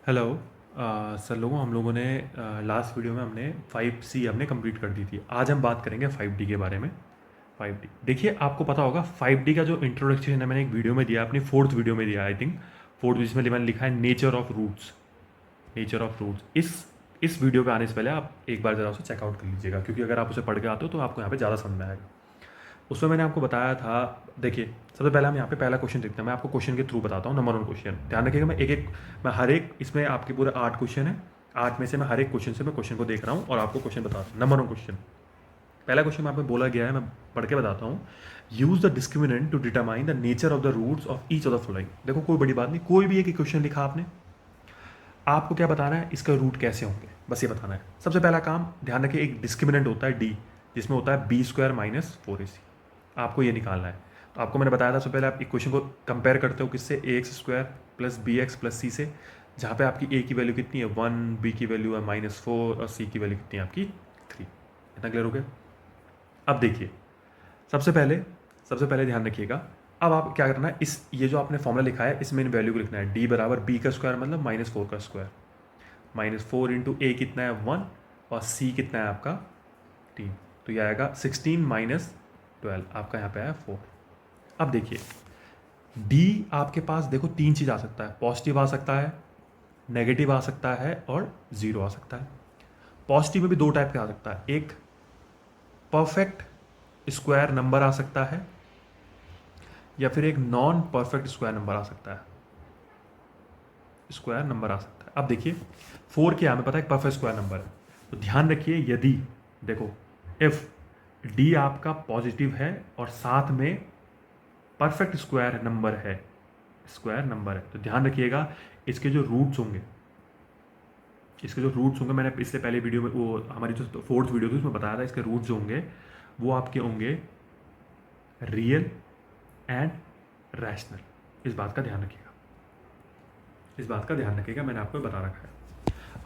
Hello. Sir लोगों, हम लोगों ने लास्ट वीडियो में हमने 5C हमने कंप्लीट कर दी थी। आज हम बात करेंगे 5D के बारे में। 5D देखिए, आपको पता होगा 5D का जो इंट्रोडक्शन है मैंने एक वीडियो में दिया, अपनी फोर्थ वीडियो में दिया आई थिंक, फोर्थ, जिसमें मैंने लिखा है nature of roots. Nature of roots इस वीडियो पे आने से पहले आप एक बार ज़रा उसे चेकआउट कर लीजिएगा, क्योंकि अगर आप उसे पढ़ के आते हो तो आपको यहाँ पे ज़्यादा समझ में आएगा। उसमें मैंने आपको बताया था, देखिए सबसे पहले हम यहाँ पे पहला क्वेश्चन देखते हैं। मैं आपको क्वेश्चन के थ्रू बताता हूँ, नंबर 1 क्वेश्चन। ध्यान रखिएगा, मैं हर एक, इसमें आपके पूरे 8 क्वेश्चन है। 8 में से मैं हर एक क्वेश्चन से मैं क्वेश्चन को देख रहा हूँ और आपको क्वेश्चन बता रहा हूँ। नंबर 1 क्वेश्चन, पहला क्वेश्चन में आपको बोला गया है, मैं पढ़ के बताता हूँ। Use the discriminant to determine the nature of the roots of each of the following. देखो कोई बड़ी बात नहीं, कोई भी एक क्वेश्चन लिखा आपने, आपको क्या बताना है, इसका रूट कैसे होंगे, बस ये बताना है। सबसे पहला काम, ध्यान रखिए, एक डिस्क्रिमिनेंट होता है डी, जिसमें होता है b² माइनस 4ac। आपको ये निकालना है। तो आपको मैंने बताया था सबसे पहले, आप इक्वेशन को कंपेयर करते हो किससे, ax² plus bx plus c से, जहाँ पे आपकी a की वैल्यू कितनी है 1, b की वैल्यू है -4 और c की वैल्यू कितनी है आपकी 3। इतना क्लियर हो गया। अब देखिए, सबसे पहले ध्यान रखिएगा। अब आप क्या करना है, ये जो आपने फॉर्मूला लिखा है, इसमें इन वैल्यू को लिखना है। d बराबर b का स्क्वायर मतलब -4 का स्क्वायर, -4 इंटू a कितना है 1 और c कितना है आपका 3। तो यह आएगा 16 माइनस 12, आपका यहाँ पे आया 4। अब देखिए, d आपके पास देखो 3 चीज़ आ सकता है, पॉजिटिव आ सकता है, नेगेटिव आ सकता है और ज़ीरो आ सकता है। पॉजिटिव में भी 2 टाइप का आ सकता है, एक परफेक्ट स्क्वायर नंबर आ सकता है या फिर एक नॉन परफेक्ट स्क्वायर नंबर आ सकता है। अब देखिए 4 क्या हमें पता है, एक परफेक्ट स्क्वायर नंबर है। तो ध्यान रखिए, यदि देखो इफ d आपका पॉजिटिव है और साथ में परफेक्ट स्क्वायर नंबर है, तो ध्यान रखिएगा, इसके जो रूट्स होंगे, मैंने इससे पहले वीडियो में, वो हमारी जो फोर्थ वीडियो थी उसमें बताया था, इसके रूट्स जो होंगे वो आपके होंगे रियल एंड रैशनल। इस बात का ध्यान रखिएगा, मैंने आपको बता रखा है।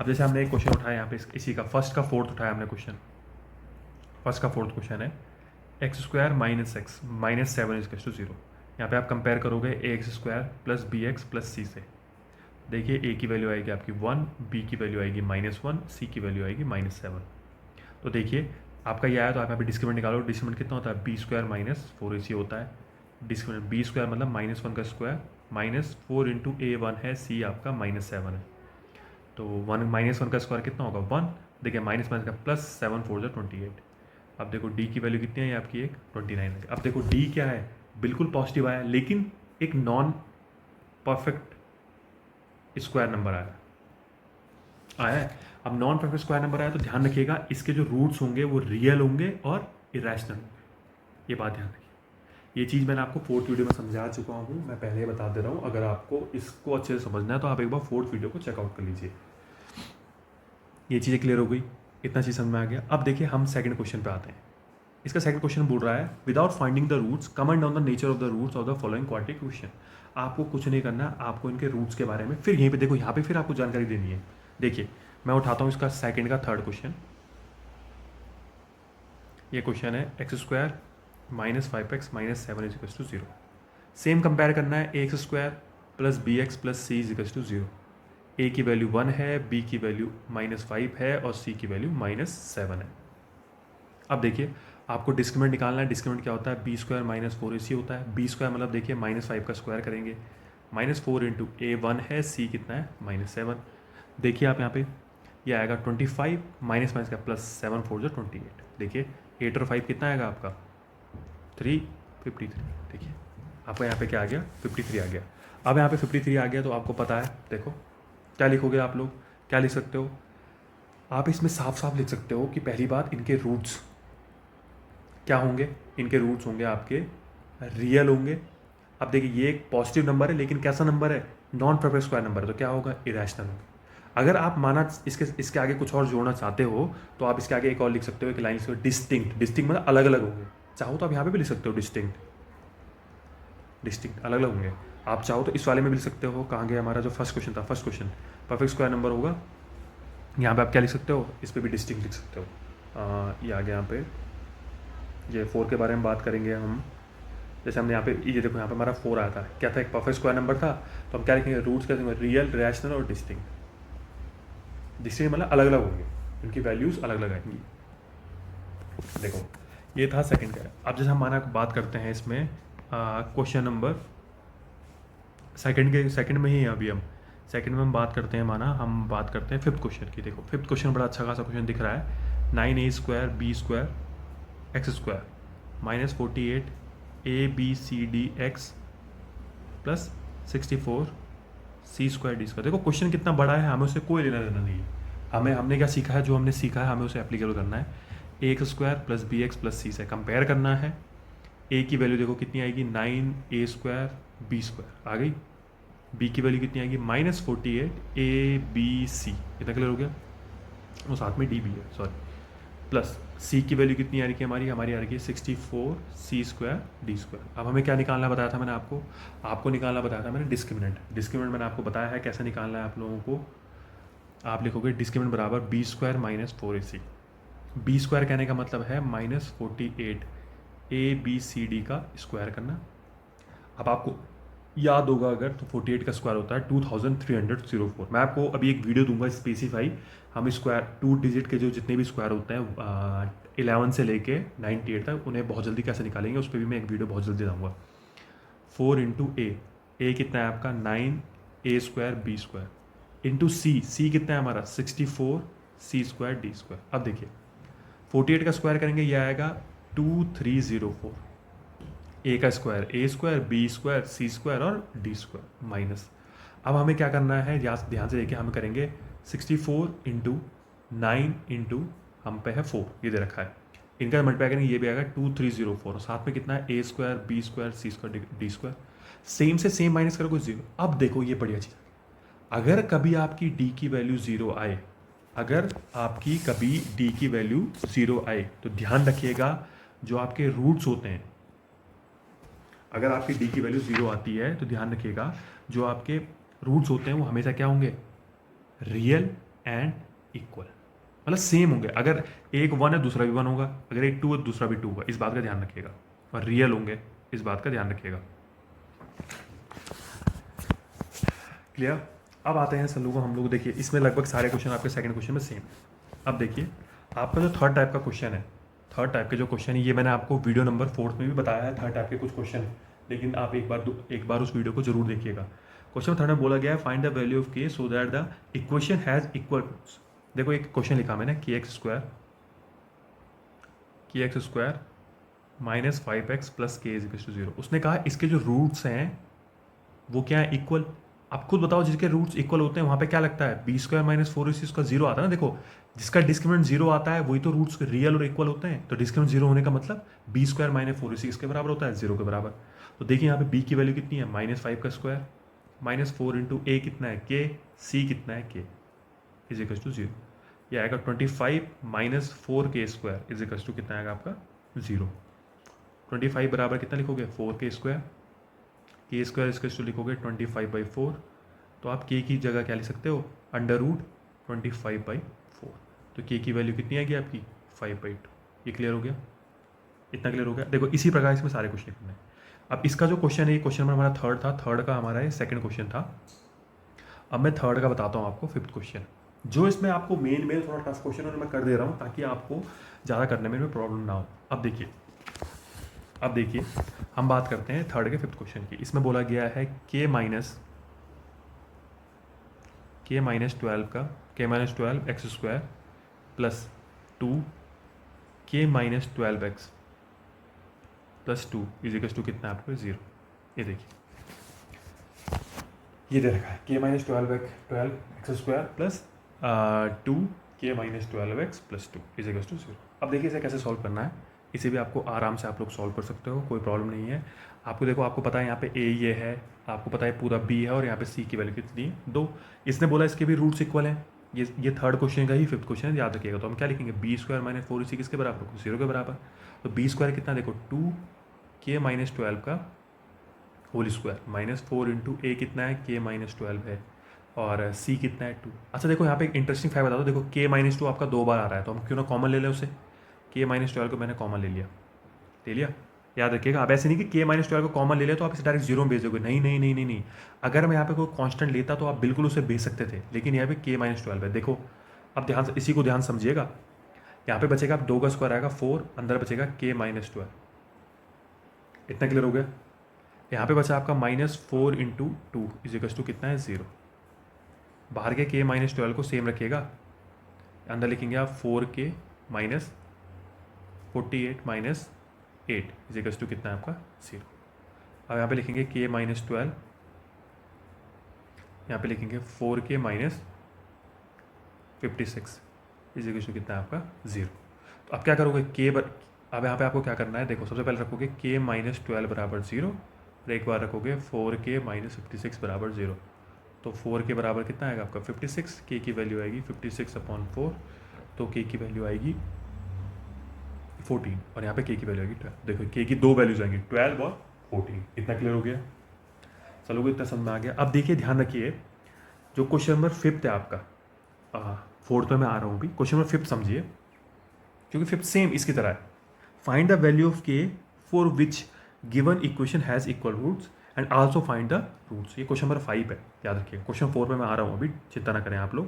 अब जैसे हमने एक क्वेश्चन उठाया यहाँ पे, इसी का फर्स्ट का फोर्थ उठाया हमने क्वेश्चन। फर्स्ट का फोर्थ क्वेश्चन है x² minus x minus 7 is to 0। यहाँ पे आप कंपेयर करोगे ax² plus bx plus c से। देखिए a की वैल्यू आएगी आपकी 1, b की वैल्यू आएगी -1, c की वैल्यू आएगी -7। तो देखिए आपका ये आया, तो आप यहाँ पे डिस्क्रिमिनेंट निकालो। डिस्क्रिमिनेंट कितना होता है, b² माइनस 4ac होता है। डिस्क्रिमिनेंट b² मतलब -1 का स्क्वायर, -4 इंटू a1 है, c आपका -7 है। तो 1 का स्क्वायर कितना होगा 1। देखिए माइनस का प्लस 7 4 जो 28। अब देखो d की वैल्यू कितनी है, ये आपकी एक 29 है। अब देखो d क्या है, बिल्कुल पॉजिटिव आया, लेकिन एक नॉन परफेक्ट स्क्वायर नंबर आया है। अब नॉन परफेक्ट स्क्वायर नंबर आया तो ध्यान रखिएगा, इसके जो रूट्स होंगे वो रियल होंगे और इरेशनल होंगे। ये बात ध्यान रखिए। ये चीज़ मैंने आपको फोर्थ वीडियो में समझा चुका हूँ, मैं पहले ही बता दे रहा हूँ। अगर आपको इसको अच्छे से समझना है तो आप एक बार फोर्थ वीडियो को चेकआउट कर लीजिए। ये चीज़ें क्लियर हो गई, इतना चीज़ समझ में आ गया। अब देखिए हम सेकंड क्वेश्चन पे आते हैं। इसका सेकंड क्वेश्चन बोल रहा है, without finding the roots comment on the nature of the roots of the following quadratic question. आपको कुछ नहीं करना, आपको इनके रूट्स के बारे में फिर यहीं पे देखो, यहाँ पे फिर आपको जानकारी देनी है। देखिए मैं उठाता हूँ इसका सेकंड का थर्ड क्वेश्चन। ये क्वेश्चन है x² minus 5x minus 7 is to 0। Same compare करना है, ax² plus bx plus c is to 0। a की वैल्यू 1 है, b की वैल्यू -5 है और c की वैल्यू -7 है। अब देखिए आपको डिस्क्रिमिनेंट निकालना है। डिस्क्रिमिनेंट क्या होता है, b² माइनस 4ac होता है। b² मतलब देखिए -5 का स्क्वायर करेंगे, -4 इंटू a1 है, c कितना है -7। देखिए आप यहाँ पे ये आएगा 25 माइनस का प्लस 7 4 जो 28। देखिए 8 और 5 कितना आएगा आपका 353। देखिए आपका यहाँ पे क्या आ गया 53 आ गया। अब यहाँ पे 53 आ गया तो आपको पता है, देखो क्या लिखोगे आप लोग, क्या लिख सकते हो आप, इसमें साफ साफ लिख सकते हो कि पहली बात, इनके रूट्स क्या होंगे, इनके रूट्स होंगे आपके रियल होंगे। अब देखिए ये एक पॉजिटिव नंबर है, लेकिन कैसा नंबर है, नॉन परफेक्ट स्क्वायर नंबर है, तो क्या होगा इरेशनल होगा। अगर आप माना इसके आगे कुछ और जोड़ना चाहते हो तो आप इसके आगे एक और लिख सकते हो, एक लाइन से डिस्टिंक्ट। डिस्टिंक्ट मतलब अलग अलग होंगे, चाहो तो आप यहाँ पे भी लिख सकते हो डिस्टिंक्ट अलग अलग होंगे। आप चाहो तो इस वाले में भी लिख सकते हो। कहाँ गया हमारा जो फर्स्ट क्वेश्चन था, first question perfect square number होगा, यहाँ पे आप क्या लिख सकते हो, इस पर भी डिस्टिंक्ट लिख सकते हो। ये आ गया यहाँ पे, ये 4 के बारे में बात करेंगे हम। जैसे हमने यहाँ पे ये देखो, यहाँ पे हमारा 4 आया था, क्या था, एक परफेक्ट स्क्वायर नंबर था। तो हम क्या लिखेंगे, रूट्स क्या लिखेंगे, रियल, रैशनल और डिस्टिंक्ट। डिस्क्रीट मतलब अलग अलग होंगे, उनकी वैल्यूज़ अलग अलग आएंगी। देखो ये था सेकंड का। अब जैसे हम माना बात करते हैं इसमें क्वेश्चन नंबर सेकंड में ही हैं अभी हम। सेकंड में हम बात करते हैं, माना हम बात करते हैं फिफ्थ क्वेश्चन की। देखो फिफ्थ क्वेश्चन बड़ा अच्छा खासा क्वेश्चन दिख रहा है। 9a² b² x² -48 abcdx plus 64 c² d²। देखो क्वेश्चन कितना बड़ा है, हमें उससे कोई लेना देना नहीं है। हमने क्या सीखा है, जो हमने सीखा है हमें उसे एप्लीकेबल करना है। a² plus bx plus c से कंपेयर करना है। a की वैल्यू देखो कितनी आएगी, 9a² b² आ गई। b की वैल्यू कितनी आएगी, -48 abc, इतना क्लियर हो गया। वो साथ में d भी है, सॉरी। प्लस c की वैल्यू कितनी आ रही है हमारी आ रही है 64 c² d²। अब हमें क्या निकालना बताया था मैंने आपको निकालना बताया था मैंने डिस्क्रिमिनेंट मैंने आपको बताया है कैसे निकालना है आप लोगों को। आप लिखोगे डिस्क्रिमिनेंट बराबर b² - 4ac। b² कहने का मतलब है -48 abcd का स्क्वायर करना। अब आपको याद होगा अगर, तो 48 का स्क्वायर होता है 2304। मैं आपको अभी एक वीडियो दूंगा स्पेसिफाई, हम स्क्वायर 2 डिजिट के जो जितने भी स्क्वायर होते हैं 11 से लेके 98 तक, उन्हें बहुत जल्दी कैसे निकालेंगे उस पर भी मैं एक वीडियो बहुत जल्दी दूंगा। 4 इंटू ए कितना है आपका 9a² b² इंटू सी कितना है हमारा 64 c² d²। अब देखिए 48 का स्क्वायर करेंगे, यह आएगा 2304। ए का स्क्वायर a² b² c² और d² माइनस। अब हमें क्या करना है, ध्यान से देखिए, हम करेंगे 64 इंटू 9 इंटू हम पे है 4, ये दे रखा है। इनका मल्टीप्लाई करेंगे, ये भी आएगा 2304 और साथ में कितना है a² b² c² d²। Same से सेम माइनस करोगे 0। अब देखो ये बढ़िया चीज़, अगर कभी आपकी d की वैल्यू 0 आए, अगर आपकी कभी d की वैल्यू 0 आए तो ध्यान रखिएगा जो आपके रूट्स होते हैं, अगर आपकी d की वैल्यू 0 आती है तो ध्यान रखिएगा जो आपके रूट्स होते हैं वो हमेशा क्या होंगे, रियल एंड इक्वल, मतलब सेम होंगे। अगर एक 1 है दूसरा भी 1 होगा, अगर एक 2 है दूसरा भी 2 होगा, इस बात का ध्यान रखिएगा। और रियल होंगे, इस बात का ध्यान रखिएगा। क्लियर। अब आते हैं सर हम लोग देखिए इसमें लगभग सारे क्वेश्चन आपके सेकंड क्वेश्चन में सेम। अब देखिए आपका जो थर्ड टाइप का क्वेश्चन है, थर्ड टाइप के जो क्वेश्चन है, ये मैंने आपको वीडियो नंबर 4 में भी बताया है थर्ड टाइप के कुछ क्वेश्चन है, लेकिन आप एक बार उस वीडियो को जरूर देखिएगा। क्वेश्चन थर्ड में बोला गया है find the value of k so that the equation has equal roots. देखो एक क्वेश्चन लिखा मैंने kx² - 5x + k = 0। उसने कहा इसके जो रूट्स हैं वो क्या है, इक्वल। आप खुद बताओ जिसके रूट्स इक्वल होते हैं वहाँ पे क्या लगता है, b² - 4ac उसका 0 आता है ना। देखो जिसका डिस्क्रिमिनेंट 0 आता है वही तो रूट्स रियल और इक्वल होते हैं, तो डिस्क्रिमिनेंट 0 होने का मतलब b² - 4ac इसके बराबर होता है, 0 के बराबर। तो देखिए यहाँ पे b की वैल्यू कितनी है, -5 का स्क्वायर -4 इंटू a कितना है k, c कितना है k = 0। ये आएगा 25 - 4k² कितना आएगा आपका 0। 25 बराबर कितना लिखोगे 4k², k² लिखोगे 25/4। तो आप k की जगह क्या लिख सकते हो, √25/4। तो k की वैल्यू कितनी आएगी आपकी 5/2। ये क्लियर हो गया, इतना क्लियर हो गया। देखो इसी प्रकार इसमें सारे क्वेश्चन करने हैं। अब इसका जो क्वेश्चन है, क्वेश्चन नंबर हमारा थर्ड था, थर्ड का हमारा ये सेकंड क्वेश्चन था। अब मैं थर्ड का बताता हूँ आपको, फिफ्थ क्वेश्चन जो इसमें आपको मेन थोड़ा टफ क्वेश्चन है, मैं कर दे रहा हूँ ताकि आपको ज़्यादा करने में प्रॉब्लम ना हो। अब देखिए हम बात करते हैं थर्ड के फिफ्थ क्वेश्चन की। इसमें बोला गया है k - 12 x² plus 2 k - 12x plus 2 = कितना है आपको 0। ये देखिए ये दे रखा है k - 12x² plus 2 k - 12x plus 2 = 0। अब देखिए इसे कैसे सॉल्व करना है, इसे भी आपको आराम से आप लोग सॉल्व कर सकते हो, कोई प्रॉब्लम नहीं है। आपको देखो आपको पता है यहाँ पे a ये है, आपको पता है पूरा b है और यहाँ पे c की वैल्यू कितनी है 2। इसने बोला इसके भी रूट्स इक्वल हैं। ये थर्ड क्वेश्चन का ही फिफ्थ क्वेश्चन है, याद रखिएगा। तो हम क्या लिखेंगे b² - 4ac किसके बराबर, 0 के बराबर। तो b² कितना देखो 2k - 12 का होल स्क्वायर -4 इंटू a कितना है k - 12 है और c कितना है 2। अच्छा देखो यहाँ पे एक इंटरेस्टिंग फैक्ट बता दो, देखो k - 2 आपका 2 बार आ रहा है, तो हम क्यों ना कॉमन ले लें उसे। k - 12 को मैंने कॉमन ले लिया। याद रखिएगा, अब ऐसे नहीं कि k - 12 को कॉमन ले लिया तो आप इसे डायरेक्ट 0 में भेज दोगे, नहीं। अगर मैं यहाँ पे कोई कांस्टेंट लेता तो आप बिल्कुल उसे भेज सकते थे, लेकिन यहाँ पे k - 12 है। देखो अब ध्यान से इसी को ध्यान समझिएगा। यहाँ पे बचेगा 2 का स्क्वायर आएगा 4, अंदर बचेगा k माइनस 12। इतना क्लियर हो गया। यहाँ पे बचा आपका -4 इंटू 2 इजिकल्स टू कितना है 0। बाहर के k माइनस 12 को सेम रखिएगा, अंदर लिखेंगे आप 4k minus 48 minus 8 equals to कितना है आपका 0। अब यहाँ पे लिखेंगे k माइनस 12, यहाँ पे लिखेंगे 4k माइनस 56 इजिकल्स टू कितना है आपका 0। तो अब क्या करोगे अब यहाँ पे आपको क्या करना है, देखो सबसे पहले रखोगे k माइनस 12 बराबर 0 और एक बार रखोगे 4k माइनस 56 बराबर 0। तो 4k बराबर कितना आएगा आपका 56, k की वैल्यू आएगी 56/4, तो k की वैल्यू आएगी 14 और यहाँ पे k की वैल्यू आएगी 12। देखो k की दो वैल्यूज आएंगी 12 और 14। इतना क्लियर हो गया, चलो इतना समझ में आ गया। अब देखिए ध्यान रखिए, जो क्वेश्चन नंबर 5 है आपका, 4th में मैं आ रहा हूँ अभी, क्वेश्चन नंबर 5 समझिए, क्योंकि 5 सेम इसकी तरह है। Find the value of k for which given equation has equal roots and also find the roots. ये क्वेश्चन नंबर 5 है, याद रखिए। क्वेश्चन 4 में मैं आ रहा हूँ अभी, चिंता ना करें आप लोग।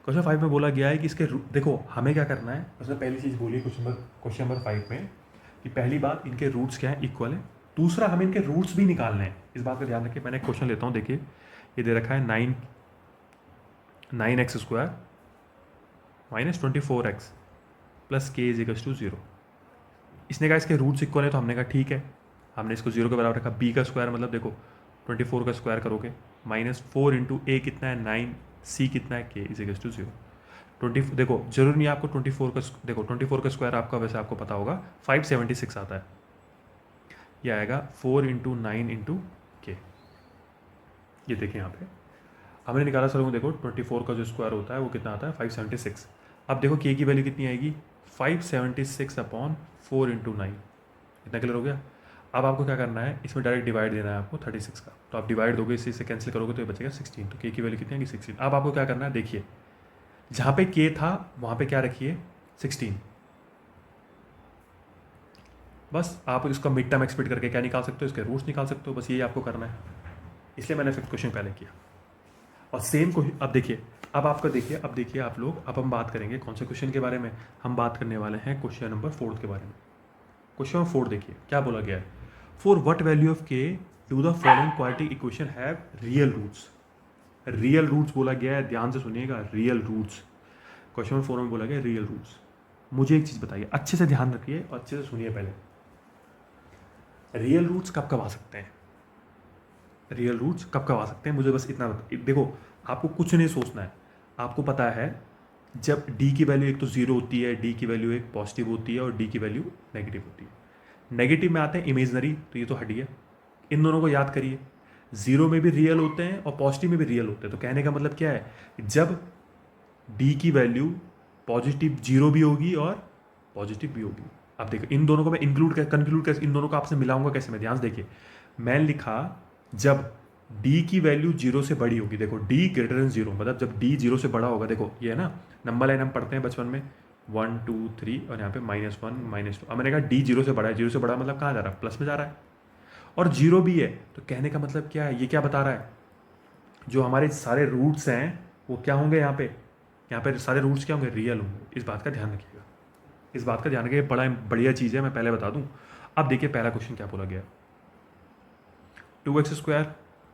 क्वेश्चन 5 में बोला गया है कि इसके देखो हमें क्या करना है, उसमें पहली चीज़ बोली क्वेश्चन नंबर 5 में कि पहली बात इनके रूट्स क्या है, इक्वल है। दूसरा हमें इनके रूट्स भी निकालने हैं, इस बात का ध्यान रखिए। मैंने क्वेश्चन लेता हूँ, देखिए ये दे रखा है 9x² minus 24x plus k equals to 0। इसने कहा इसके रूट्स इक्वल है, तो हमने कहा ठीक है, हमने इसको 0 के बराबर रखा। b का स्क्वायर मतलब देखो 24 का स्क्वायर करोगे, -4 इंटू a कितना है 9, c कितना है k इजिकल्स टू 0। 20 देखो जरूर नहीं आपको 24 का, देखो 24 का स्क्वायर आपका वैसे आपको पता होगा 576 आता है, यह आएगा 4 इंटू 9 इंटू के। ये देखिए यहाँ पे हमने निकाला सर, देखो 24 का जो स्क्वायर होता है वो कितना आता है 576। अब देखो k की वैल्यू कितनी आएगी 576/4 इंटू 9। इतना क्लियर हो गया। अब आपको क्या करना है, इसमें डायरेक्ट डिवाइड देना है आपको 36 का, तो आप डिवाइड दोगे, इसी से कैंसिल करोगे तो ये बचेगा 16। तो k की वैल्यू कितनी आएगी 16। अब आपको क्या करना है, देखिए जहाँ पे k था वहाँ पे क्या रखिए 16। बस आप इसका मिड टर्म एक्सपेक्ट करके क्या निकाल सकते हो, इसके रूट्स निकाल सकते हो, बस यही आपको करना है। इसलिए मैंने फिफ्थ क्वेश्चन पहले किया। और सेम क्वेश्चन अब देखिए, अब आपका देखिए, अब देखिए आप लोग, अब हम बात करेंगे कौन से क्वेश्चन के बारे में, हम बात करने वाले हैं क्वेश्चन नंबर 4 के बारे में। क्वेश्चन नंबर 4 देखिए क्या बोला गया है, for what value of k do the following quadratic equation have real roots. Real roots बोला गया है, ध्यान से सुनिएगा, रियल रूट्स। क्वेश्चन नंबर 4 में बोला गया रियल रूट्स। मुझे एक चीज़ बताइए, अच्छे से ध्यान रखिए और अच्छे से सुनिए पहले, रियल रूट्स कब कब आ सकते हैं, रियल रूट्स कब कब आ सकते हैं, मुझे बस इतना देखो, आपको कुछ नहीं सोचना है। आपको पता है जब d की वैल्यू एक तो 0 होती है, d की वैल्यू एक पॉजिटिव होती है और d की वैल्यू नेगेटिव होती है। नेगेटिव में आते हैं इमेजनरी, तो ये तो हटिए, इन दोनों को याद करिए। 0 में भी रियल होते हैं और पॉजिटिव में भी रियल होते हैं। तो कहने का मतलब क्या है, जब d की वैल्यू पॉजिटिव 0 भी होगी और पॉजिटिव भी होगी। अब देखो इन दोनों को मैं कंक्लूड कैसे, इन दोनों को आपसे मिलाऊंगा कैसे मैं, ध्यान से देखिए। मैं लिखा जब d की वैल्यू 0 से बड़ी होगी, देखो d ग्रेटर देन 0 मतलब जब d 0 से बड़ा होगा, देखो ये है ना नंबर लाइन हम पढ़ते हैं बचपन में 1 2 3 और यहाँ पे -1 -2। अब मैंने कहा d 0 से बड़ा है, 0 से बड़ा मतलब कहाँ जा रहा है, प्लस में जा रहा है, और 0 भी है। तो कहने का मतलब क्या है, ये क्या बता रहा है, जो हमारे सारे रूट्स हैं वो क्या होंगे, यहाँ पे सारे रूट्स क्या होंगे, रियल होंगे। इस बात का ध्यान रखिएगा, इस बात का ध्यान रखिए, बड़ा बढ़िया चीज़ है, मैं पहले बता दूँ। अब देखिए पहला क्वेश्चन क्या बोला गया, 2x²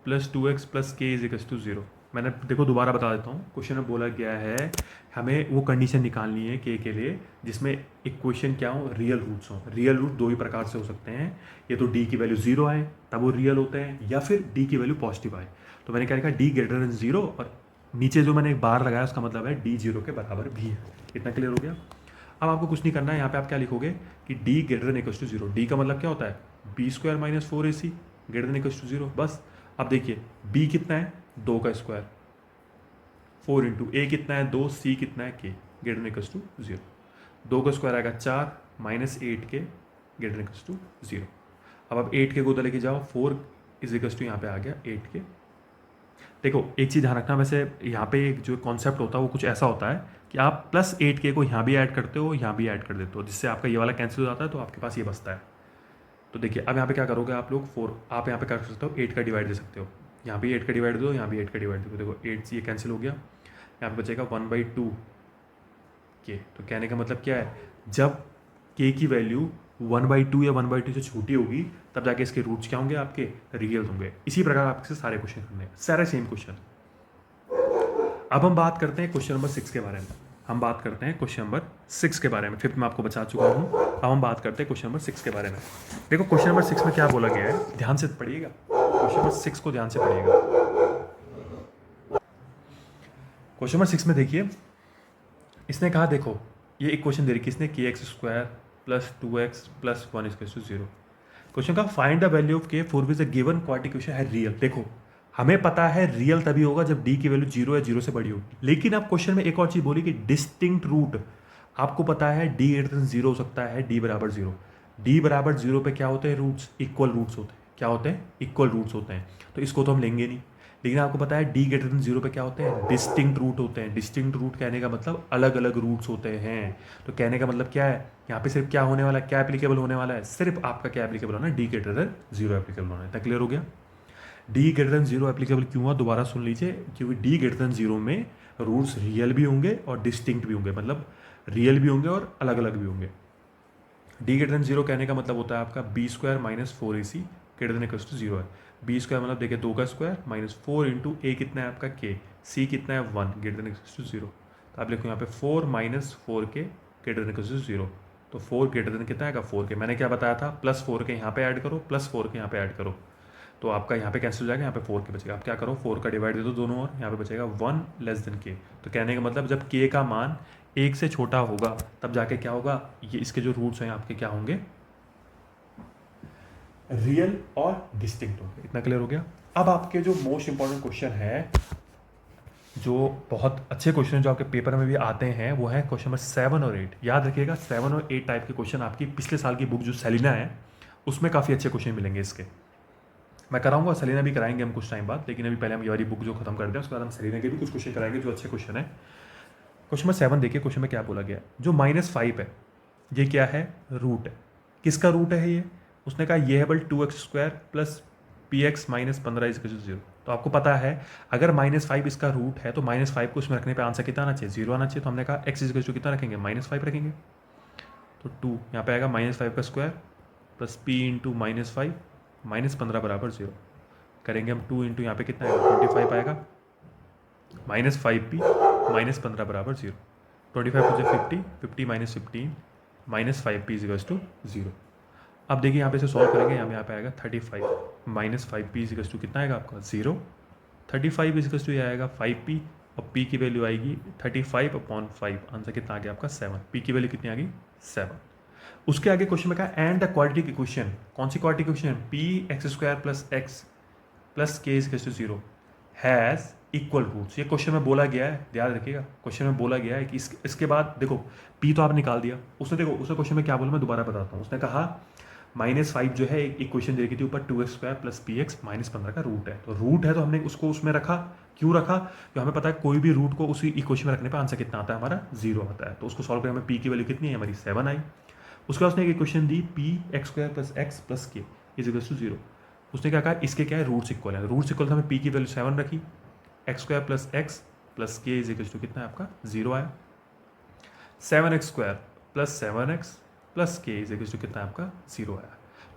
plus 2x plus k equals to 0। मैंने देखो दोबारा बता देता हूँ, क्वेश्चन में बोला गया है हमें वो कंडीशन निकालनी है k के लिए जिसमें इक्वेशन क्या हो, रियल रूट्स हों। रियल रूट दो ही प्रकार से हो सकते हैं, ये तो d की वैल्यू 0 आए तब वो रियल होते हैं, या फिर d की वैल्यू पॉजिटिव आए। तो मैंने क्या लिखा, d ग्रेटर देन 0 और नीचे जो मैंने एक बार लगाया उसका मतलब है d 0 के बराबर भी है। इतना क्लियर हो गया। अब आपको कुछ नहीं करना है, यहाँ पे आप क्या लिखोगे कि d greater than equals to 0। d का मतलब क्या होता है, b² minus 4ac greater than equals to 0, बस। अब देखिए b कितना है, 2 का स्क्वायर, 4 इंटू a कितना है 2, c कितना है k greater than equals to 0। 2 का स्क्वायर आएगा 4 minus 8k greater than equals to 0। अब आप 8k को उधर लेके जाओ, 4 इज इक्वल्स टू यहाँ पे आ गया 8k। देखो एक चीज़ ध्यान रखना, वैसे यहाँ पे एक जो कॉन्सेप्ट होता है वो कुछ ऐसा होता है कि आप प्लस 8k को यहाँ भी ऐड करते हो, यहाँ भी ऐड कर देते हो, जिससे आपका ये वाला कैंसिल हो जाता है, तो आपके पास ये बचता है। तो देखिए अब यहाँ पे क्या करोगे आप लोग, 4 आप यहाँ पे कर सकते हो 8 का डिवाइड दे सकते हो, यहाँ भी 8 का डिवाइड दो, यहाँ भी 8 का डिवाइड दो। देखो 8 ये कैंसिल हो गया, यहाँ पे बचेगा 1/2 के। तो कहने का मतलब क्या है, जब के की वैल्यू 1/2 या 1/2 से छोटी होगी तब जाके इसके रूट्स क्या होंगे, आपके रियल होंगे। इसी प्रकार आपसे सारे क्वेश्चन करने हैं, सारे सेम क्वेश्चन। अब हम बात करते हैं क्वेश्चन नंबर 6 के बारे में। हम बात करते हैं क्वेश्चन नंबर 6 के बारे में। 5th में आपको बता चुका हूँ, अब हम बात करते हैं क्वेश्चन नंबर 6 के बारे में। देखो क्वेश्चन नंबर 6 में क्या बोला गया है, ध्यान से पढ़िएगा, क्वेश्चन नंबर 6 को ध्यान से पढ़िएगा। क्वेश्चन नंबर 6 में देखिए, इसने कहा, देखो ये एक क्वेश्चन दे रखी इसने, kx² + 2x + 1 = 0। क्वेश्चन का फाइंड द वैल्यू ऑफ के for which the given quadratic equation है रियल। देखो हमें पता है रियल तभी होगा जब डी की वैल्यू 0 या 0 से बड़ी होगी, लेकिन अब क्वेश्चन में एक और चीज बोली कि डिस्टिंक्ट रूट। आपको पता है डी > 0 हो सकता है, डी = 0। डी = 0 पे क्या होते हैं रूट्स, इक्वल रूट्स होते हैं। क्या होते हैं, इक्वल रूट्स होते हैं। तो इसको तो हम लेंगे नहीं, लेकिन आपको पता है डी > 0 पे क्या होते हैं, डिस्टिंक्ट रूट होते हैं। डिस्टिंक्ट रूट कहने का मतलब अलग अलग रूट्स होते हैं। तो कहने का मतलब क्या है, यहाँ पे सिर्फ क्या होने वाला है, क्या एप्लीकेबल होने वाला है, सिर्फ आपका क्या एप्लीकेबल होना है, डी > 0 एप्लीकेबल होना है। इतना क्लियर हो गया। डी > 0 एप्लीकेबल क्यों हुआ, दोबारा सुन लीजिए, क्योंकि डी > 0 में रूट्स रियल भी होंगे और डिस्टिंक्ट भी होंगे, मतलब रियल भी होंगे और अलग अलग भी होंगे। डी > 0 कहने का मतलब होता है आपका b² - 4ac > 0 है। b² मतलब देखिए 2 का स्क्वायर -4 × a कितना है आपका k, c कितना है 1 > 0। तो आप लिखो यहाँ पे 4 - 4k > 0। तो 4 कितना आएगा, 4k। मैंने क्या बताया था, +4k यहाँ पे ऐड करो, +4k यहाँ पे ऐड करो, तो आपका यहाँ पे कैंसिल हो जाएगा, यहाँ पे 4k बचेगा। आप क्या करो, 4 का डिवाइड दे दो दोनों ओर, यहाँ पे बचेगा 1 < k। तो कहने का मतलब जब k का मान 1 से छोटा होगा तब जाके क्या होगा, ये इसके जो रूट्स हैं आपके क्या होंगे, रियल और डिस्टिंक्ट होंगे। इतना क्लियर हो गया। अब आपके जो मोस्ट इंपॉर्टेंट क्वेश्चन है, जो बहुत अच्छे क्वेश्चन जो आपके पेपर में भी आते हैं, वो है क्वेश्चन नंबर 7 और 8। याद रखिएगा 7 और 8 टाइप के क्वेश्चन आपकी पिछले साल की बुक जो सेलिना है उसमें काफ़ी अच्छे क्वेश्चन मिलेंगे इसके। मैं कराऊंगा, सेलिना भी कराएंगे हम कुछ टाइम बाद, लेकिन अभी पहले हम ये वाली बुक जो खत्म कर दें उसके बाद हम सेलिना के भी कुछ क्वेश्चन कराएंगे जो अच्छे क्वेश्चन है। क्वेश्चन नंबर 7 देखिए, क्वेश्चन में क्या बोला गया, जो -5 है ये क्या है, रूट है। किसका रूट है ये, उसने कहा ये है बल 2x² + px - 15 = 0। तो आपको पता है अगर -5 इसका रूट है तो -5 को इसमें रखने पे आंसर कितना आना चाहिए, 0 आना चाहिए। तो हमने कहा x = कितना रखेंगे, -5 रखेंगे। तो 2 यहाँ पे आएगा -5 का स्क्वायर + p × -5 -15 = 0। करेंगे हम 2 × यहाँ पे कितना आएगा, 25 आएगा, -5p -15 = 0। 25 हो जाए 50, 50 - 15 -5p = 0। अब देखिए यहाँ पे से सॉल्व करेंगे, यहाँ पे आएगा 35 -5p कितना आएगा आपका 0। 35 ये आएगा 5p और p की वैल्यू आएगी 35/5। आंसर कितना आ गया आपका 7। p की वैल्यू कितनी आ गई 7। उसके आगे क्वेश्चन में कहा एंड द क्वाड्रेटिक इक्वेशन। कौन सी quadratic equation, px² + x + k = 0 has equal roots. ये क्वेश्चन में बोला गया है, ध्यान रखिएगा, क्वेश्चन में बोला गया है कि इसके बाद देखो p तो आप निकाल दिया उसने। देखो उसने क्वेश्चन में क्या बोला, मैं दोबारा बताता हूँ। उसने कहा -5 जो है एक इक्वेशन दे रखी थी ऊपर, 2x² + px -15 का रूट है। तो रूट है तो हमने उसको उसमें रखा। क्यों रखा, क्योंकि हमें पता है कोई भी रूट को उसी इक्वेशन में रखने पर आंसर कितना आता है, हमारा 0 आता है। तो उसको सॉल्व करने में p की वैल्यू कितनी है, हमारी 7 आई। उसके बाद उसने एक इक्वेशन दी px² + x + k = 0। उसने क्या कहा, इसके क्या है, रूट्स इक्वल है। रूट्स इक्वल, हमें p की वैल्यू 7 रखी, x² + x + k = कितना है आपका 0 आया। 7x² + 7x + k = कितना है आपका 0 आया।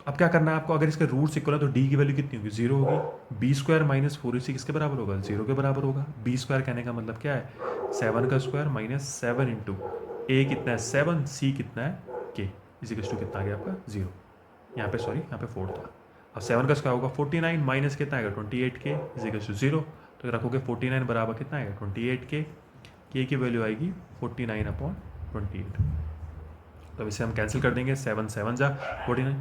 अब क्या करना है आपको, अगर इसके रूट्स इक्वल है तो d की वैल्यू कितनी होगी, 0 होगी। b² - 4ac किसके बराबर होगा, 0 के बराबर होगा। b² कहने का मतलब क्या है, 7 का स्क्वायर -7 × a कितना है 7, c कितना है k = कितना आ गया आपका 0। यहाँ पे सॉरी, यहाँ पे 4 था। अब 7 का स्क्वायर होगा 49 माइनस कितना आएगा 28k = 0। तो रखोगे 49 बराबर कितना आएगा 28k, k की वैल्यू आएगी 49/28। तो इसे हम कैंसिल कर देंगे, 7 7 जा 49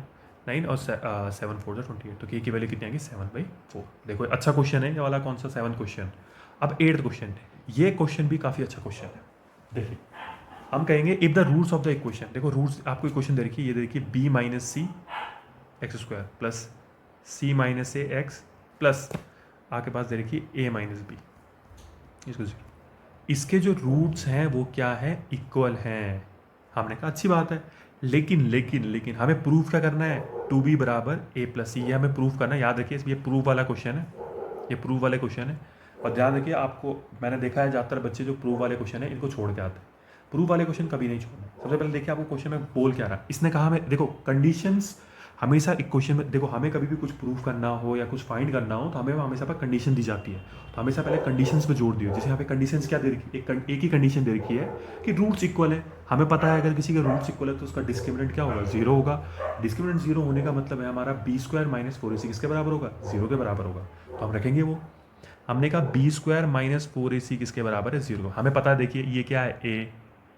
9 और 7 4 जा 28। तो k की वैल्यू कितनी आएगी 7/4। देखो अच्छा क्वेश्चन है ये वाला, कौन सा 7 क्वेश्चन। अब 8th क्वेश्चन, ये क्वेश्चन भी काफ़ी अच्छा क्वेश्चन है। देखिए हम कहेंगे if the roots of the equation. देखो रूट्स आपको इक्वेशन दे रखी है, ये देखिए b - c x² + c - a x plus आपके पास दे रखी a - b इसको 0। इसके जो रूट्स हैं वो क्या है, इक्वल हैं। हमने कहा अच्छी बात है, लेकिन लेकिन लेकिन हमें प्रूफ क्या करना है, 2b = a + c। ये हमें प्रूफ करना है। याद रखिए ये प्रूफ वाला क्वेश्चन है, ये प्रूफ वाले क्वेश्चन है। और ध्यान रखिए, आपको मैंने देखा है ज़्यादातर बच्चे जो प्रूफ वाले क्वेश्चन है इनको छोड़ के आते हैं। प्रूफ वाले क्वेश्चन कभी नहीं छोड़ना। सबसे पहले देखिए आपको क्वेश्चन में बोल क्या रहा है। इसने कहा हमें, देखो कंडीशंस हमेशा एक क्वेश्चन में, देखो हमें कभी भी कुछ प्रूफ करना हो या कुछ फाइंड करना हो तो हमें हमेशा पर कंडीशन दी जाती है, तो हमेशा पहले कंडीशंस पे जोड़ दियो। जैसे यहाँ पे कंडीशंस क्या दे रखी है, एक ही कंडीशन दे रखी है कि रूट्स इक्वल है। हमें पता है अगर किसी के रूट्स इक्वल है तो उसका डिस्क्रिमिनेंट क्या होगा, 0 होगा। डिस्क्रिमिनेंट 0 होने का मतलब है हमारा b² - 4ac किसके बराबर होगा, 0 के बराबर होगा, तो हम रखेंगे वो। हमने कहा b² - 4ac किसके बराबर है, 0। हमें पता है, देखिए ये क्या है a,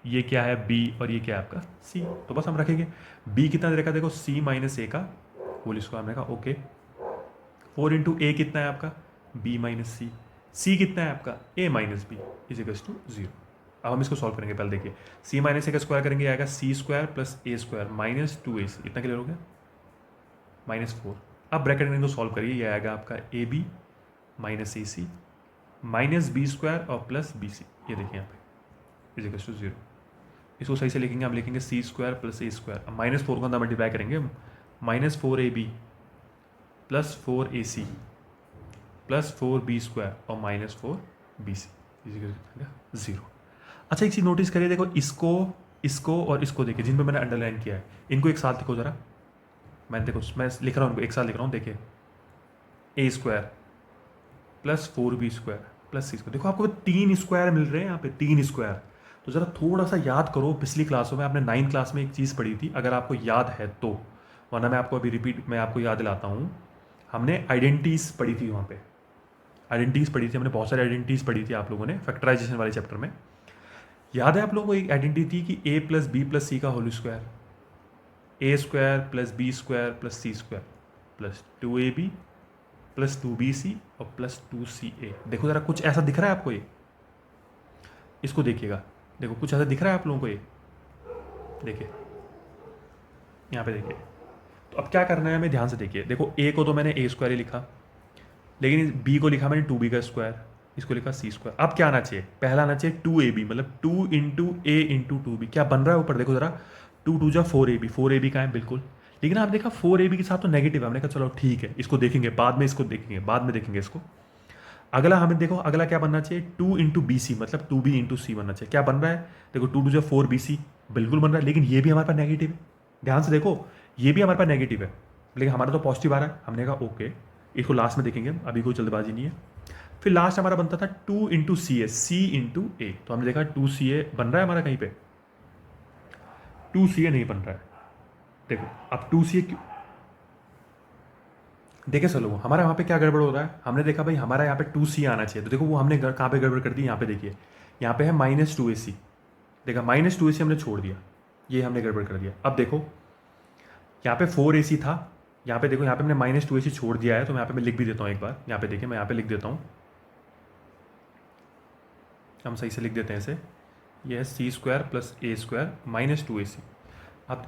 ये क्या है b और ये क्या है आपका c, तो बस हम रखेंगे। b कितना दे रखा है, देखो c - a का होल स्क्वायर। हमने कहा ओके। 4 इंटू a कितना है आपका, b - c। c कितना है आपका, a - b इज टू 0। अब हम इसको सॉल्व करेंगे। पहले देखिए c - a का स्क्वायर करेंगे, आएगा c² + a² - 2ac। इतना क्लियर हो गया, -4। अब ब्रैकेट में इनको सॉल्व करिए, ये आएगा आपका ab - ac -b² और प्लस bc। ये देखिए यहाँ पे इज टू 0। इसको सही से लिखेंगे, हम लिखेंगे c² + a²। अब -4 को अंदर मल्टीप्लाई करेंगे, -4ab + 4ac + 4b² और -4bc इज 0। अच्छा एक चीज़ नोटिस करिए, देखो इसको और इसको देखिए, जिन पे मैंने अंडरलाइन किया है, इनको एक साथ लिखो ज़रा। मैं देखो मैं लिख रहा हूँ, इनको एक साथ लिख रहा हूँ। देखिए a² + 4b² + c²। देखो आपको 3 स्क्वायर मिल रहे हैं यहाँ पे, 3 स्क्वायर। तो ज़रा थोड़ा सा याद करो, पिछली क्लासों में आपने 9th क्लास में एक चीज़ पढ़ी थी, अगर आपको याद है तो, वरना मैं आपको अभी रिपीट मैं आपको याद दिलाता हूँ। हमने आइडेंटिटीज़ पढ़ी थी, वहाँ पे आइडेंटिटीज़ पढ़ी थी हमने, बहुत सारी आइडेंटिटीज़ पढ़ी थी आप लोगों ने फैक्टराइजेशन वाले चैप्टर में। याद है आप लोगों को एक आइडेंटिटी थी कि a + b + c का whole square, a² + b² + c² + 2ab + 2bc और +2ca। देखो ज़रा कुछ ऐसा दिख रहा है आपको, ये इसको देखिएगा, देखो कुछ ऐसा दिख रहा है आप लोगों को, ये देखिए यहाँ पे देखिए। तो अब क्या करना है हमें, ध्यान से देखिए। देखो a को तो मैंने a² ही लिखा, लेकिन b को लिखा मैंने 2b का स्क्वायर, इसको लिखा c²। अब क्या आना चाहिए, पहला आना चाहिए 2ab, मतलब 2 × a × 2b। क्या बन रहा है ऊपर, देखो ज़रा, 2 × 2 = 4ab, 4ab का है बिल्कुल। लेकिन आप देखा 4ab के साथ तो नेगेटिव है, हमने कहा चलो ठीक है, इसको देखेंगे बाद में, इसको देखेंगे बाद में, देखेंगे इसको। अगला हमें देखो, अगला क्या बनना चाहिए, 2 × bc, मतलब 2b × c बनना चाहिए। क्या बन रहा है, देखो 2 × 2 = 4bc बिल्कुल बन रहा है, लेकिन ये भी हमारे पास नेगेटिव है। ध्यान से देखो, ये भी हमारे पास नेगेटिव है, लेकिन हमारा तो पॉजिटिव आ रहा है। हमने कहा ओके, इसको लास्ट में देखेंगे, अभी कोई जल्दबाजी नहीं है। फिर लास्ट हमारा बनता था 2 × ca, c × a। तो हमने देखा 2ca बन रहा है हमारा, कहीं पे 2ca नहीं बन रहा है। देखो अब 2ca क्यों, देखे चलो हमारा वहाँ पे क्या गड़बड़ हो रहा है। हमने देखा भाई हमारा यहाँ पे 2c आना चाहिए, तो देखो वो हमने कहाँ पे गड़बड़ कर दी, यहाँ पे देखिए, यहाँ पे है -2ac। देखा -2ac हमने छोड़ दिया, ये हमने गड़बड़ कर दिया। अब देखो यहाँ पे 4ac था, यहाँ पे देखो, यहाँ पे हमने -2ac छोड़ दिया है, तो यहाँ पे मैं लिख भी देता हूँ एक बार। यहाँ पे देखिए, मैं यहाँ पे लिख देता हूँ, हम सही से लिख देते हैं इसे। ये है c² + a² - 2ac। अब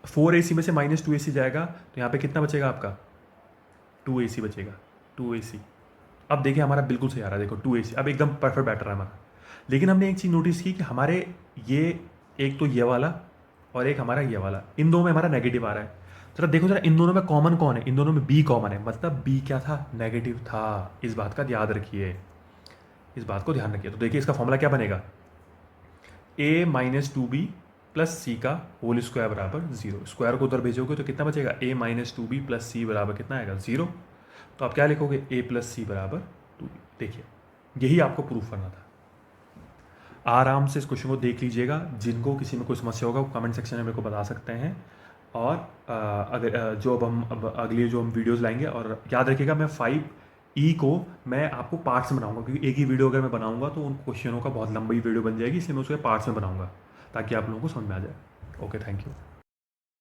4ac में से -2ac जाएगा, तो यहाँ पे कितना बचेगा आपका, 2ac बचेगा, 2ac। अब देखिए हमारा बिल्कुल सही आ रहा है, देखो 2ac अब एकदम परफेक्ट बैटर है हमारा। लेकिन हमने एक चीज़ नोटिस की कि हमारे ये एक तो ये वाला और एक हमारा ये वाला, इन दोनों में हमारा नेगेटिव आ रहा है। जरा देखो जरा, इन दोनों में कॉमन कौन है, इन दोनों में b कॉमन है, मतलब b क्या था, नेगेटिव था। इस बात का याद रखिए, इस बात को ध्यान रखिए। तो देखिए इसका फॉर्मूला क्या बनेगा, a - 2b + c का होल स्क्वायर बराबर 0। स्क्वायर को उधर भेजोगे तो कितना बचेगा, a - 2b + c बराबर कितना आएगा, 0। तो आप क्या लिखोगे, a + c बराबर 2b। देखिए यही आपको प्रूफ करना था। आराम से इस क्वेश्चन को देख लीजिएगा, जिनको किसी में कोई समस्या होगा वो कमेंट सेक्शन में मेरे को बता सकते हैं। और अगर जो अब अगली जो हम वीडियोस लाएंगे, और याद रखिएगा मैं 5E को मैं आपको पार्ट्स में बनाऊंगा, क्योंकि एक ही वीडियो अगर मैं बनाऊंगा तो उन क्वेश्चनों का बहुत लंबी वीडियो बन जाएगी, इसलिए मैं उसके पार्ट्स में बनाऊंगा ताकि आप लोगों को समझ में आ जाए। Okay, thank you.